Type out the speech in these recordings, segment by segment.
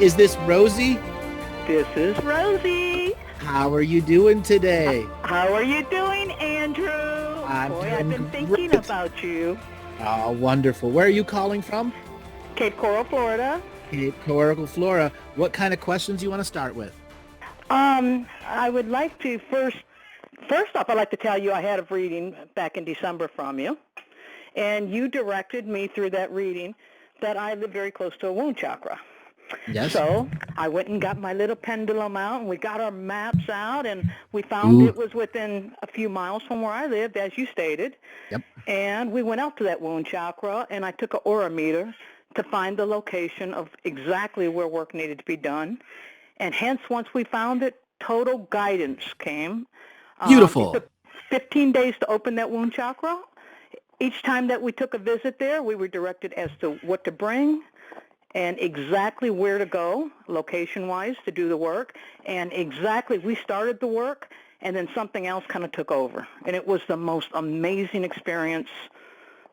Is this Rosie? This is Rosie. How are you doing today? How are you doing, Andrew? I'm Boy, I've been doing thinking great. about you. Oh, wonderful. Where are you calling from? Cape Coral, Florida. Cape Coral, Florida. What kind of questions you want to start with? I would like to first off, I'd like to tell you I had a reading back in December from you, and you directed me through that reading that I live very close to a wound chakra. Yes. So I went and got my little pendulum out, and we got our maps out, and we found Ooh. it was within a few miles from where I lived, as you stated. Yep. And we went out to that wound chakra, and I took an aura meter to find the location of exactly where work needed to be done. And hence, once we found it, total guidance came. It Beautiful. took 15 days to open that wound chakra. Each time that we took a visit there, we were directed as to what to bring and exactly where to go, location-wise, to do the work. And exactly, we started the work, and then something else kind of took over. And it was the most amazing experience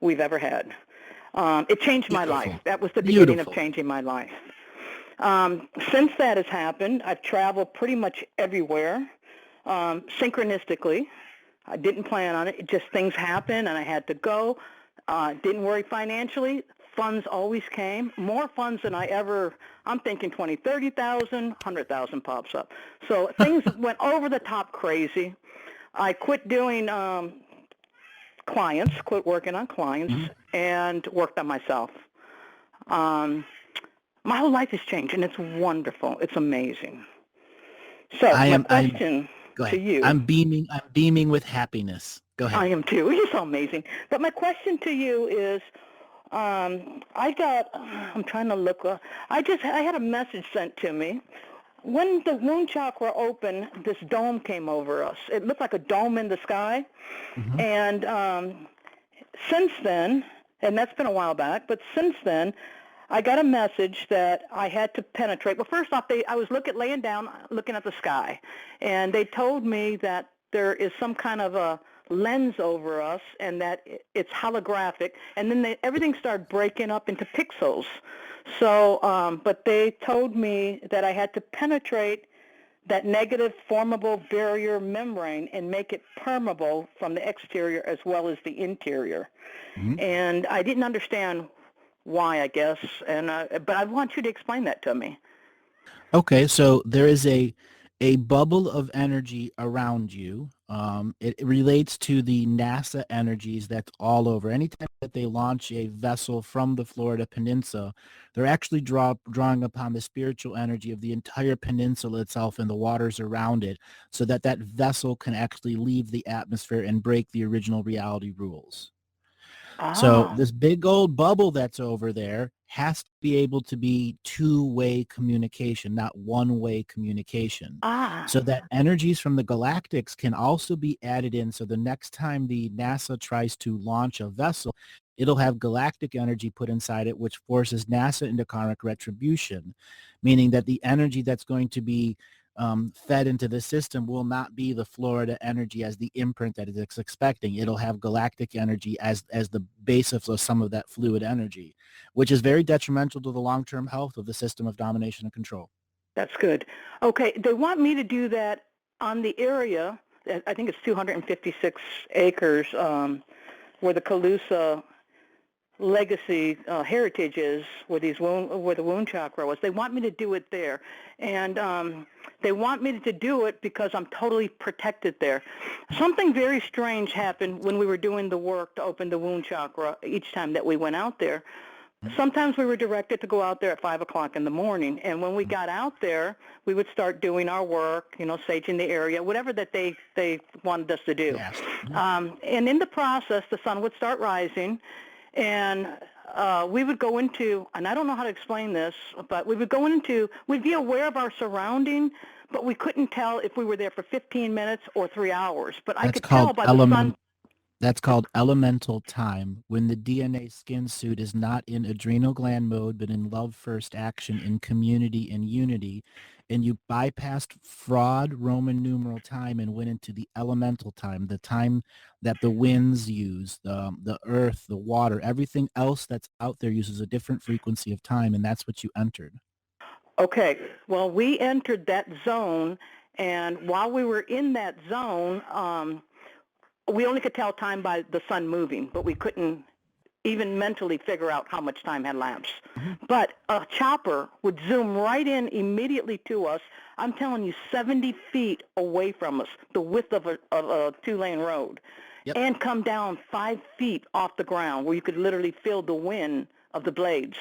we've ever had. It changed my life. Beautiful. That was the beginning of Beautiful. changing my life. Since that has happened, I've traveled pretty much everywhere, synchronistically. I didn't plan on it. Just things happened, and I had to go. Didn't worry financially. Funds always came. More funds than I'm thinking 20, 30,000, 100,000 pops up. So things went over the top crazy. I quit doing quit working on clients, and worked on myself. My whole life has changed, and it's wonderful. It's amazing. So my question Go to ahead. you, I'm beaming with happiness. Go ahead. I am too. You're so amazing. But my question to you is, I'm trying to look. I had a message sent to me. When the wound chakra opened, this dome came over us. It looked like a dome in the sky. Mhm. And since then, and that's been a while back, but since then, I got a message that I had to penetrate. Well, first off, I was laying down, looking at the sky, and they told me that there is some kind of a lens over us, and that it's holographic. And then everything started breaking up into pixels. So, but they told me that I had to penetrate that negative formable barrier membrane and make it permeable from the exterior as well as the interior. Mhm. And I didn't understand why, I guess, and but I want you to explain that to me. Okay, so there is a bubble of energy around you. It relates to the NASA energies that's all over. Anytime that they launch a vessel from the Florida Peninsula, they're actually drawing upon the spiritual energy of the entire peninsula itself and the waters around it, so that that vessel can actually leave the atmosphere and break the original reality rules. So Ah, this big old bubble that's over there has to be able to be two-way communication, not one-way communication. ah, So that energies from the galactics can also be added in. So the next time the NASA tries to launch a vessel, it'll have galactic energy put inside it, which forces NASA into karmic retribution, meaning that the energy that's going to be fed into the system will not be the Florida energy as the imprint that it's expecting. It'll have galactic energy as the basis of some of that fluid energy, which is very detrimental to the long-term health of the system of domination and control. that's good. Okay, they want me to do that on the area. I think it's 256 acres where the Calusa legacy heritage is, where the wound chakra was. They want me to do it there, and they want me to do it because I'm totally protected there. Something very strange happened when we were doing the work to open the wound chakra each time that we went out there. Sometimes we were directed to go out there at 5 o'clock in the morning, and when we got out there, we would start doing our work, saging the area, whatever that they wanted us to do. Yes. And in the process, the sun would start rising, and we would go into, and I don't know how to explain this, but we'd be aware of our surrounding, but we couldn't tell if we were there for 15 minutes or 3 hours. But I That's could tell called by the sun. element. That's called elemental time, when the DNA skin suit is not in adrenal gland mode, but in love first action, in community and unity, and you bypassed fraud Roman numeral time and went into the elemental time, the time that the winds use, the earth, the water, everything else that's out there uses a different frequency of time, and that's what you entered. Okay, well, we entered that zone, and while we were in that zone, we only could tell time by the sun moving, but we couldn't even mentally figure out how much time had lapsed. Hmm. But a chopper would zoom right in immediately to us. I'm telling you, 70 feet away from us, the width of a two-lane road, Yep. and come down 5 feet off the ground where you could literally feel the wind of the blades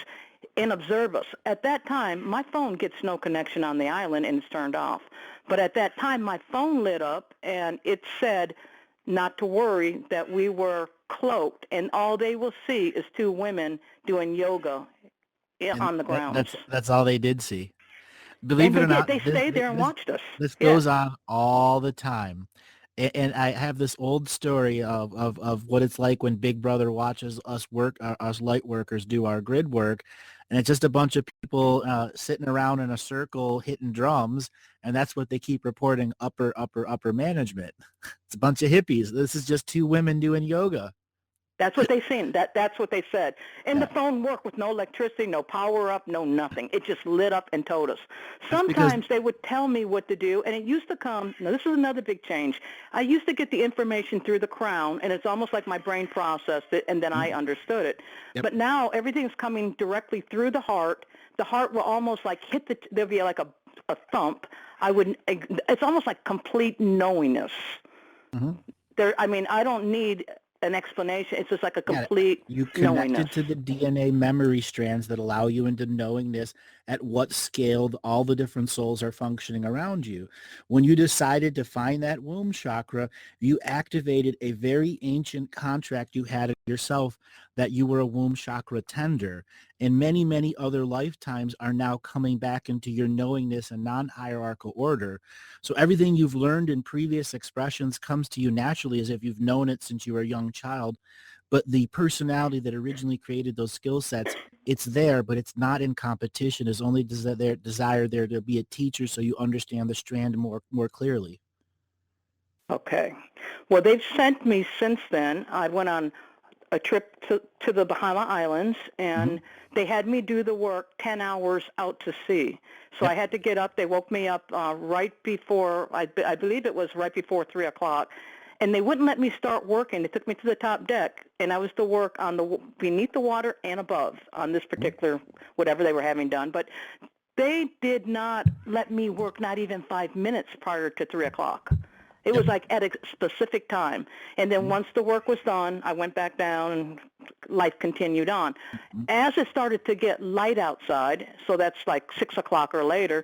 and observe us. At that time, my phone gets no connection on the island and it's turned off. But at that time, my phone lit up and it said not to worry, that we were cloaked, and all they will see is two women doing yoga And on the grounds. that's all they did see. Believe And it they or did. not, They stayed there and watched us. this Yeah. goes on all the time. And I have this old story of what it's like when Big Brother watches us work, us light workers do our grid work. And it's just a bunch of people sitting around in a circle hitting drums. And that's what they keep reporting upper management. It's a bunch of hippies. This is just two women doing yoga. That's what they seen. That's what they said. And the Yeah. phone worked with no electricity, no power up, no nothing. It just lit up and told us. That's because, Sometimes they would tell me what to do, and it used to come. Now this is another big change. I used to get the information through the crown, and it's almost like my brain processed it, and then I understood it. yep. But now everything's coming directly through the heart. The heart will almost like hit the. There'll be like a thump. I would. It's almost like complete knowingness. Mhm. There. I mean, I don't need an explanation. It's just like a Yeah, complete you knowingness. connected to the DNA memory strands that allow you into knowing this at what scale all the different souls are functioning around you. When you decided to find that womb chakra, you activated a very ancient contract you had yourself that you were a womb chakra tender. And many, many other lifetimes are now coming back into your knowingness and non-hierarchical order. So everything you've learned in previous expressions comes to you naturally as if you've known it since you were a young child. But the personality that originally created those skill sets, it's there, but it's not in competition. It's only desire there to be a teacher so you understand the strand more clearly. Okay. Well, they've sent me since then. I went on a trip to the Bahama Islands, Hmm. and they had me do the work 10 hours out to sea. So I Yep. had to get up. They woke me up right before, I believe it was right before 3 o'clock, and they wouldn't let me start working. They took me to the top deck, and I was to work on the beneath the water and above on this particular whatever they were having done. But they did not let me work not even 5 minutes prior to 3 o'clock. It was Yep. like at a specific time. And then once the work was done, I went back down and life continued on. Mhm. As it started to get light outside, so that's like 6 o'clock or later,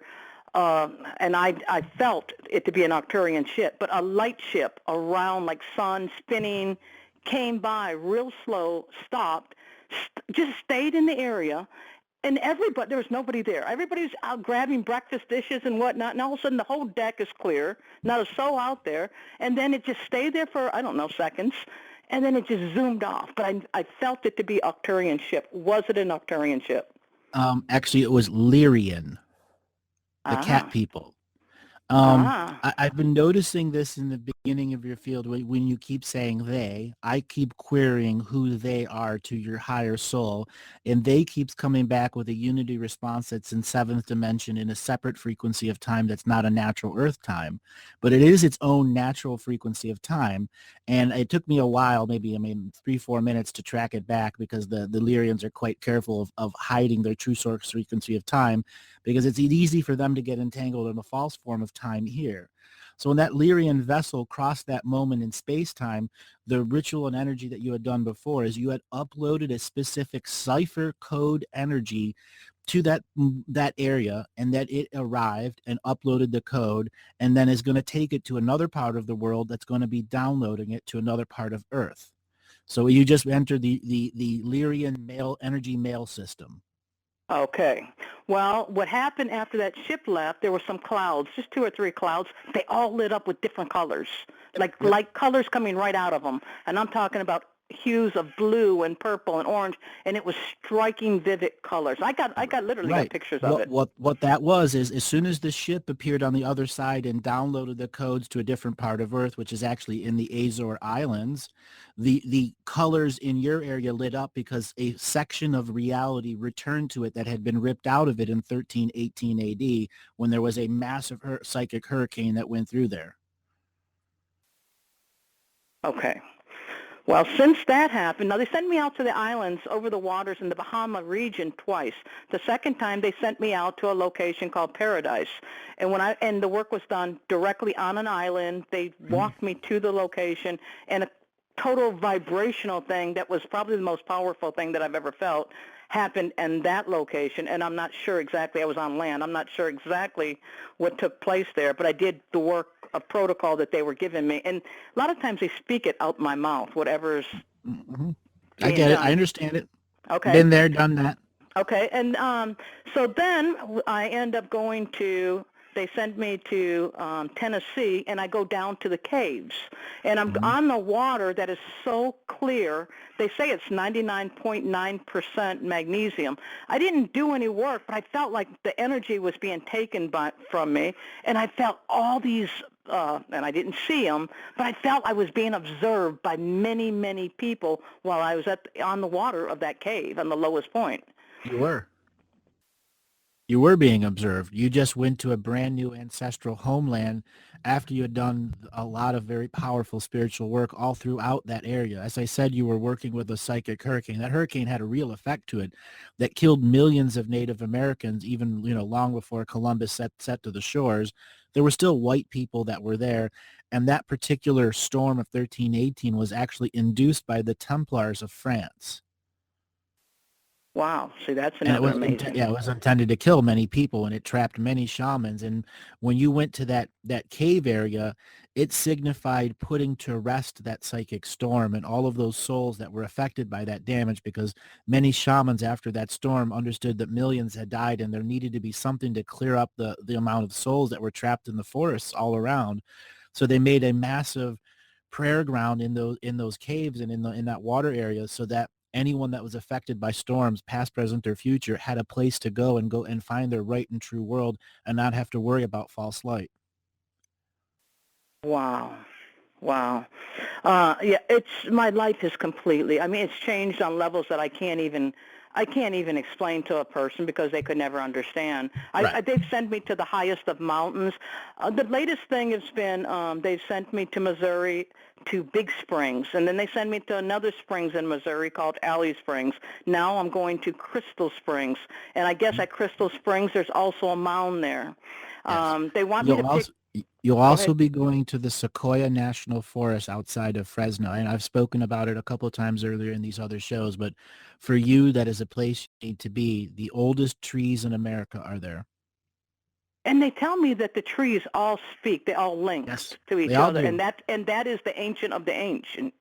and I felt it to be an Arcturian ship, but a light ship around like sun spinning came by real slow, stopped, just stayed in the area, and everybody, there was nobody there. Everybody's out grabbing breakfast dishes and whatnot, and all of a sudden the whole deck is clear, not a soul out there, and then it just stayed there for, I don't know, seconds, and then it just zoomed off. But I felt it to be Arcturian ship. Was it an Arcturian ship? Actually, it was Lyrian, the cat Ah, people. ah, I've been noticing this in the beginning of your field when you keep saying they. I keep querying who they are to your higher soul, and they keeps coming back with a unity response that's in seventh dimension in a separate frequency of time that's not a natural Earth time, but it is its own natural frequency of time. And it took me a while, maybe 3-4 minutes to track it back because the Lyrians are quite careful of hiding their true source frequency of time because it's easy for them to get entangled in a false form of time here. So when that Lyrian vessel crossed that moment in space-time, the ritual and energy that you had done before is you had uploaded a specific cipher code energy to that area, and that it arrived and uploaded the code and then is going to take it to another part of the world that's going to be downloading it to another part of Earth. So you just entered the Lyrian mail system. okay. Well, what happened after that ship left, there were some clouds, just 2 or 3 clouds. They all lit up with different colors, Yep, like yep. colors coming right out of them. And I'm talking about hues of blue and purple and orange, and it was striking, vivid colors. Literally got Right. pictures of What it. what what that was is as soon as the ship appeared on the other side and downloaded the codes to a different part of Earth, which is actually in the Azore Islands, the colors in your area lit up because a section of reality returned to it that had been ripped out of it in 1318 AD when there was a massive psychic hurricane that went through there. Okay. Well, since that happened, now they sent me out to the islands over the waters in the Bahama region twice. The second time they sent me out to a location called Paradise. And the work was done directly on an island. They walked me to the location, and a total vibrational thing that was probably the most powerful thing that I've ever felt happened in that location. And I'm not sure exactly, I was on land, I'm not sure exactly what took place there, but I did the work of protocol that they were giving me. And a lot of times they speak it out my mouth, whatever's I being get it. done. I understand it. Okay. Been there, done that. Okay. And so then I end up going to, they send me to Tennessee, and I go down to the caves. And I'm on the water that is so clear. They say it's 99.9% magnesium. I didn't do any work, but I felt like the energy was being taken from me. And I felt all these, and I didn't see them, but I felt I was being observed by many, many people while I was on the water of that cave on the lowest point. You were. You were being observed. You just went to a brand new ancestral homeland after you had done a lot of very powerful spiritual work all throughout that area. As I said, you were working with a psychic hurricane. That hurricane had a real effect to it that killed millions of Native Americans, even, long before Columbus set to the shores. There were still white people that were there. And that particular storm of 1318 was actually induced by the Templars of France. Wow. See, that's And it another was amazing. it was intended to kill many people, and it trapped many shamans. And when you went to that cave area, it signified putting to rest that psychic storm and all of those souls that were affected by that damage, because many shamans after that storm understood that millions had died and there needed to be something to clear up the amount of souls that were trapped in the forests all around. So they made a massive prayer ground in those caves and in that water area, so that anyone that was affected by storms, past, present, or future, had a place to go and find their right and true world and not have to worry about false light. Wow. Wow. Yeah, my life is completely, I mean, it's changed on levels that I can't even explain to a person because they could never understand. Right. They've sent me to the highest of mountains. The latest thing has been they've sent me to Missouri to Big Springs, and then they send me to another springs in Missouri called Alley Springs. Now I'm going to Crystal Springs, and I guess at Crystal Springs there's also a mound there. Yes. They want me to pick. You'll Go also ahead. be going to the Sequoia National Forest outside of Fresno. And I've spoken about it a couple of times earlier in these other shows, but for you, that is a place you need to be. The oldest trees in America are there. And they tell me that the trees all speak; they all link Yes, to they each all other, do. and that is the ancient of the ancient.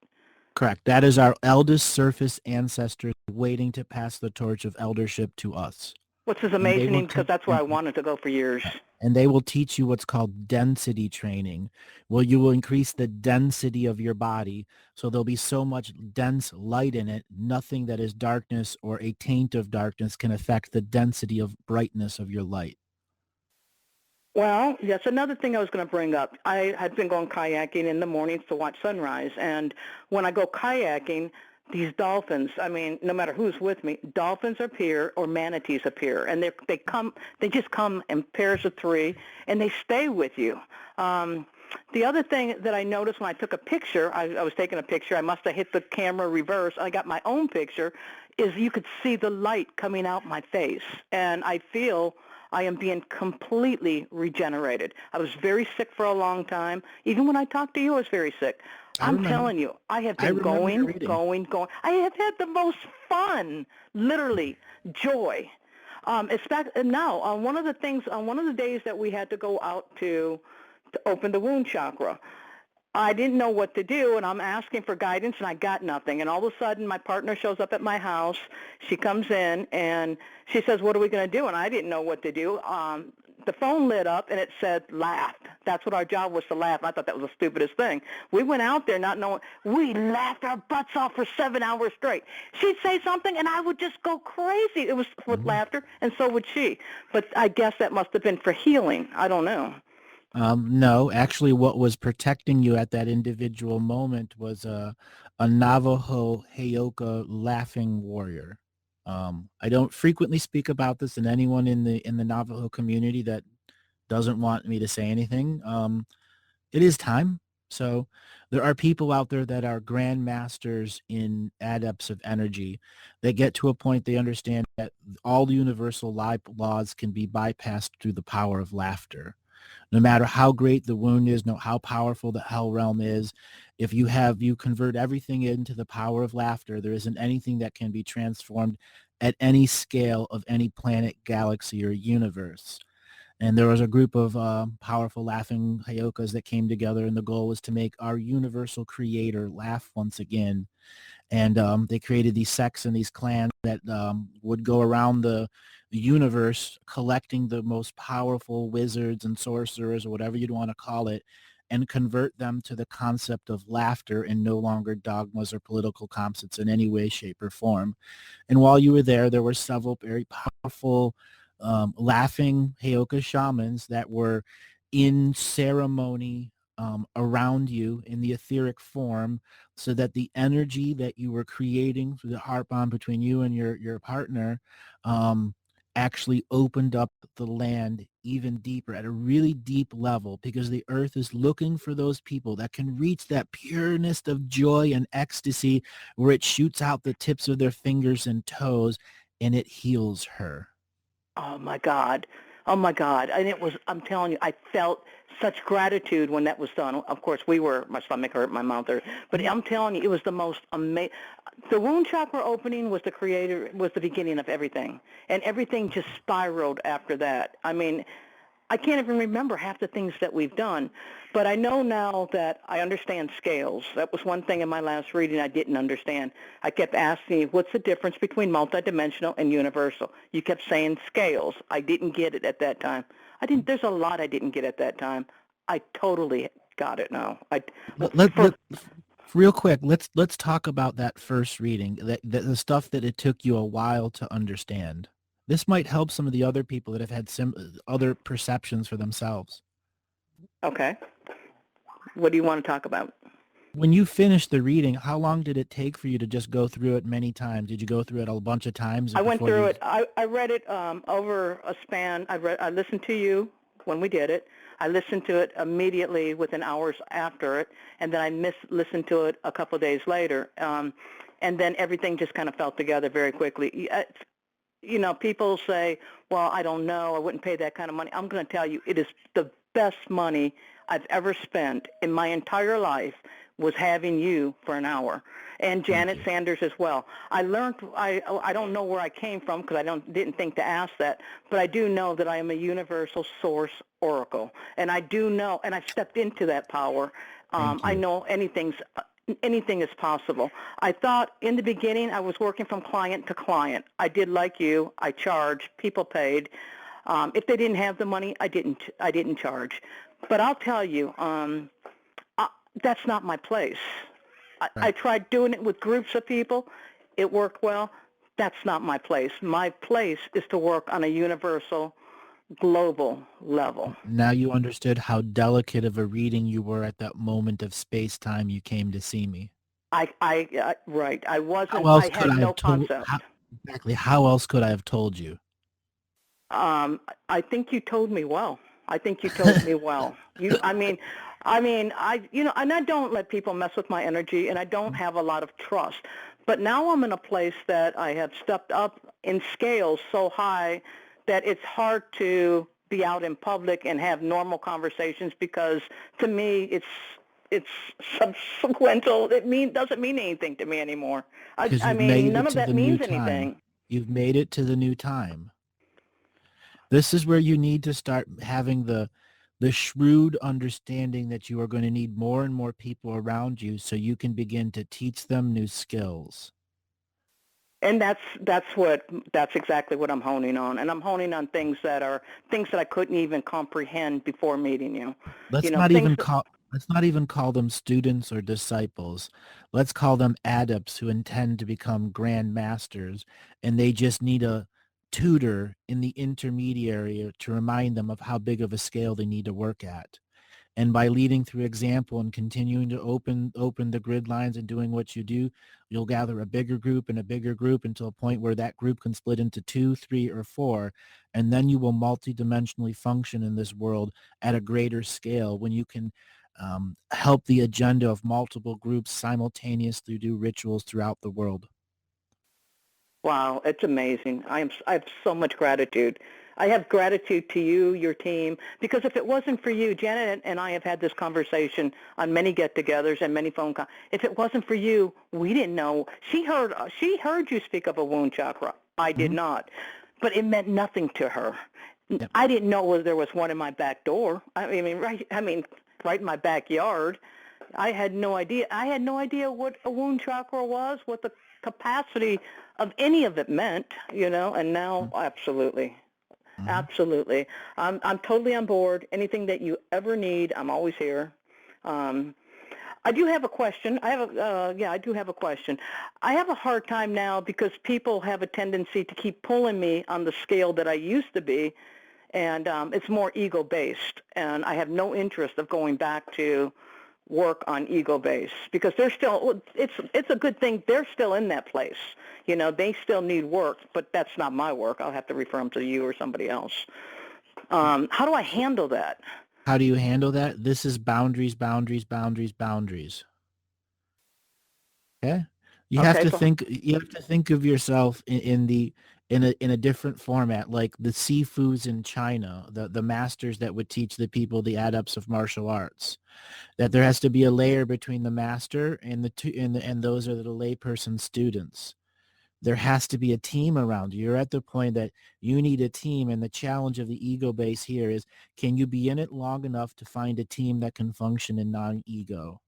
Correct. That is our eldest surface ancestors waiting to pass the torch of eldership to us. Which is And they will amazing because that's where I wanted to go for years. and they will teach you what's called density training. Well, you will increase the density of your body, so there'll be so much dense light in it, nothing that is darkness or a taint of darkness can affect the density of brightness of your light. Well, that's another thing I was going to bring up. I had been going kayaking in the mornings to watch sunrise, and when I go kayaking, these dolphins, I mean, no matter who's with me, dolphins appear or manatees appear, and they just come in pairs of three, and they stay with you. The other thing that I noticed when I took a picture, I was taking a picture, I must have hit the camera reverse, I got my own picture, is you could see the light coming out my face, and I feel I am being completely regenerated. I was very sick for a long time. Even when I talked to you, I was very sick. I'm telling you, I have been going. I have had the most fun, literally, joy. Now, on one of the days that we had to go out to open the wound chakra, I didn't know what to do, and I'm asking for guidance, and I got nothing. And all of a sudden, my partner shows up at my house. She comes in, and she says, "What are we going to do?" And I didn't know what to do. The phone lit up, and it said, "Laugh." That's what our job was, to laugh. I thought that was the stupidest thing. We went out there not knowing. We laughed our butts off for 7 hours straight. She'd say something, and I would just go crazy. It was with laughter, and so would she. But I guess that must have been for healing. I don't know. No, actually, what was protecting you at that individual moment was a Navajo Heyoka laughing warrior. I don't frequently speak about this, and anyone in the Navajo community that doesn't want me to say anything, it is time. So there are people out there that are grandmasters in adepts of energy. They get to a point they understand that all the universal laws can be bypassed through the power of laughter. No matter how great the wound is, no how powerful the hell realm is, if you convert everything into the power of laughter, there isn't anything that can be transformed at any scale of any planet, galaxy, or universe. And there was a group of powerful laughing Hayokas that came together, and the goal was to make our universal creator laugh once again. And they created these sects and these clans that would go around the universe collecting the most powerful wizards and sorcerers, or whatever you'd want to call it, and convert them to the concept of laughter and no longer dogmas or political concepts in any way, shape, or form. And while you were there were several very powerful laughing Heyoka shamans that were in ceremony around you in the etheric form, so that the energy that you were creating through the heart bond between you and your partner actually opened up the land even deeper at a really deep level, because the earth is looking for those people that can reach that pureness of joy and ecstasy where it shoots out the tips of their fingers and toes and it heals her. Oh my God. Oh my God. And it was, I'm telling you, I felt such gratitude when that was done. Of course, my stomach hurt, my mouth hurt, but I'm telling you, it was the most amazing. The wound chakra opening was the beginning of everything. And everything just spiraled after that. I mean, I can't even remember half the things that we've done, but I know now that I understand scales. That was one thing in my last reading I didn't understand. I kept asking you, what's the difference between multidimensional and universal? You kept saying scales. I didn't get it at that time. There's a lot I didn't get at that time. I totally got it now. Real quick, let's talk about that first reading, the stuff that it took you a while to understand. This might help some of the other people that have had other perceptions for themselves. Okay. What do you want to talk about? When you finished the reading, how long did it take for you to just go through it many times? Did you go through it a bunch of times I went before through you? it. I read it over a span. I listened to you when we did it. I listened to it immediately within hours after it, and then I listened to it a couple of days later. And then everything just kind of fell together very quickly. You know, people say, well, I don't know, I wouldn't pay that kind of money. I'm going to tell you, it is the best money I've ever spent in my entire life was having you for an hour, and Janet Sanders as well. I learned, I don't know where I came from because didn't think to ask that, but I do know that I am a universal source oracle, and I do know, and I've stepped into that power. I know anything is possible. I thought in the beginning I was working from client to client. I did like you. I charged. People paid. If they didn't have the money, I didn't charge. But I'll tell you, that's not my place. I tried doing it with groups of people. It worked well. That's not my place. My place is to work on a universal, global level. Now you understood how delicate of a reading you were at that moment of space-time you came to see me. Right. I How wasn't, else I could had I no have told? concept. Exactly. How else could I have told you? I think you told me well. I think you told me well. And I don't let people mess with my energy, and I don't have a lot of trust. But now I'm in a place that I have stepped up in scales so high that it's hard to be out in public and have normal conversations because to me it's subsequential. Doesn't mean anything to me anymore. Because I you've mean, made none it of to that the new means time. anything. You've made it to the new time. This is where you need to start having the shrewd understanding that you are going to need more and more people around you so you can begin to teach them new skills. And that's exactly what I'm honing on, and I'm honing on things that I couldn't even comprehend before meeting you. Let's not Things even that, call them students or disciples. Let's call them adepts who intend to become grand masters, and they just need a tutor in the intermediary to remind them of how big of a scale they need to work at. And by leading through example and continuing to open the grid lines and doing what you do, you'll gather a bigger group and a bigger group until a point where that group can split into 2, 3, or 4. And then you will multidimensionally function in this world at a greater scale when you can help the agenda of multiple groups simultaneously do rituals throughout the world. wow, it's amazing. I have so much gratitude. I have gratitude to you, your team, because if it wasn't for you, Janet and I have had this conversation on many get-togethers and many phone calls. If it wasn't for you, we didn't know. She heard you speak of a wound chakra. I did Mm-hmm. not, but it meant nothing to her. Yep. I didn't know whether there was one in my back door. Right in my backyard. I had no idea. I had no idea what a wound chakra was, what the capacity of any of it meant, and now absolutely. Mm-hmm. Absolutely. I'm totally on board. Anything that you ever need, I'm always here. I do have a question. I do have a question. I have a hard time now because people have a tendency to keep pulling me on the scale that I used to be, and it's more ego-based, and I have no interest of going back to work on ego base because they're still, it's a good thing they're still in that place. They still need work, but that's not my work. I'll have to refer them to you or somebody else. How do I handle that? How do you handle that? This is boundaries, boundaries, boundaries, boundaries. Okay? Okay, so You have to think of yourself in a different format, like the Sifus in China, the masters that would teach the people the adepts of martial arts. That there has to be a layer between the master and the two and those are the layperson students. There has to be a team around you. You're at the point that you need a team, and the challenge of the ego base here is, can you be in it long enough to find a team that can function in non-ego?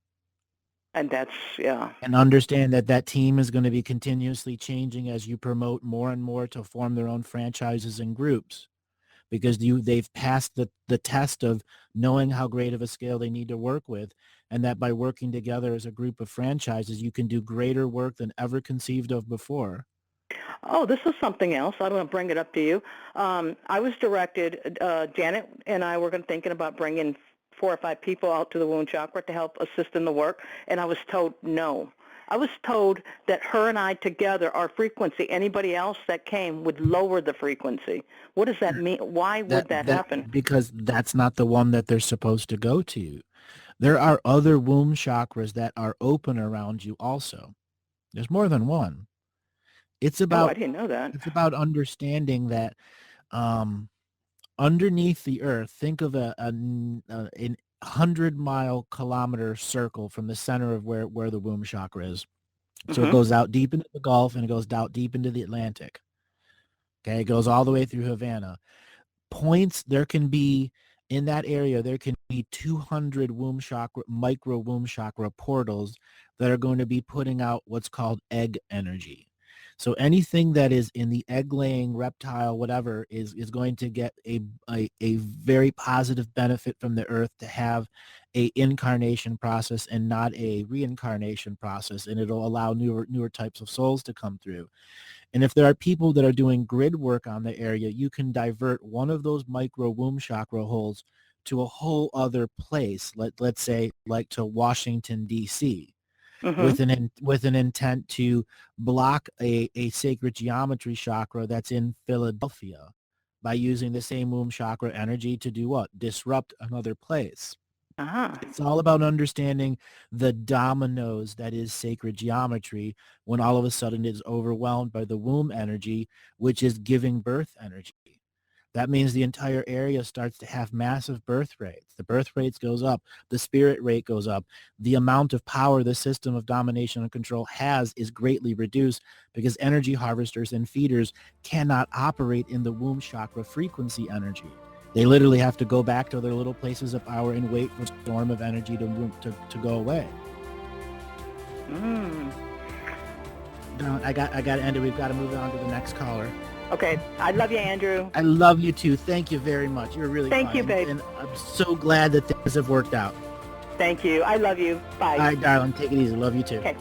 and that's, yeah. And understand that that team is going to be continuously changing as you promote more and more to form their own franchises and groups, because they've passed the test of knowing how great of a scale they need to work with, and that by working together as a group of franchises, you can do greater work than ever conceived of before. Oh, this is something else. I'm going to bring it up to you. I was directed, Janet and I were thinking about bringing 4 or 5 people out to the wound chakra to help assist in the work, and I was told no. I was told that her and I together, our frequency, anybody else that came would lower the frequency. What does that mean? Why would that happen? Because that's not the one that they're supposed to go to. There are other womb chakras that are open around you also. There's more than one. It's Oh, I about didn't know that. understanding that underneath the earth, think of a 100-mile-kilometer circle from the center of where the womb chakra is. So it Mm-hmm. goes out deep into the Gulf and it goes out deep into the Atlantic. Okay, it goes all the way through Havana. There can be, in that area, there can be 200 micro womb chakra portals that are going to be putting out what's called egg energy. So anything that is in the egg-laying reptile, whatever, is going to get a very positive benefit from the earth to have a incarnation process and not a reincarnation process, and it'll allow newer types of souls to come through. And if there are people that are doing grid work on the area, you can divert one of those micro womb chakra holes to a whole other place, let's say like to Washington, D.C., Mm-hmm. with an intent to block a sacred geometry chakra that's in Philadelphia by using the same womb chakra energy to do what? Disrupt another place. Uh-huh. It's all about understanding the dominoes that is sacred geometry when all of a sudden it's overwhelmed by the womb energy, which is giving birth energy. That means the entire area starts to have massive birth rates. The birth rates goes up. The spirit rate goes up. The amount of power the system of domination and control has is greatly reduced because energy harvesters and feeders cannot operate in the womb chakra frequency energy. They literally have to go back to their little places of power and wait for the storm of energy to go away. Mm. No, I got to end it. We've got to move on to the next caller. Okay. I love you, Andrew. I love you too. Thank you very much. You're really Thank fun. you, babe. And I'm so glad that things have worked out. Thank you. I love you. Bye. All right, darling. Take it easy. Love you too. Okay.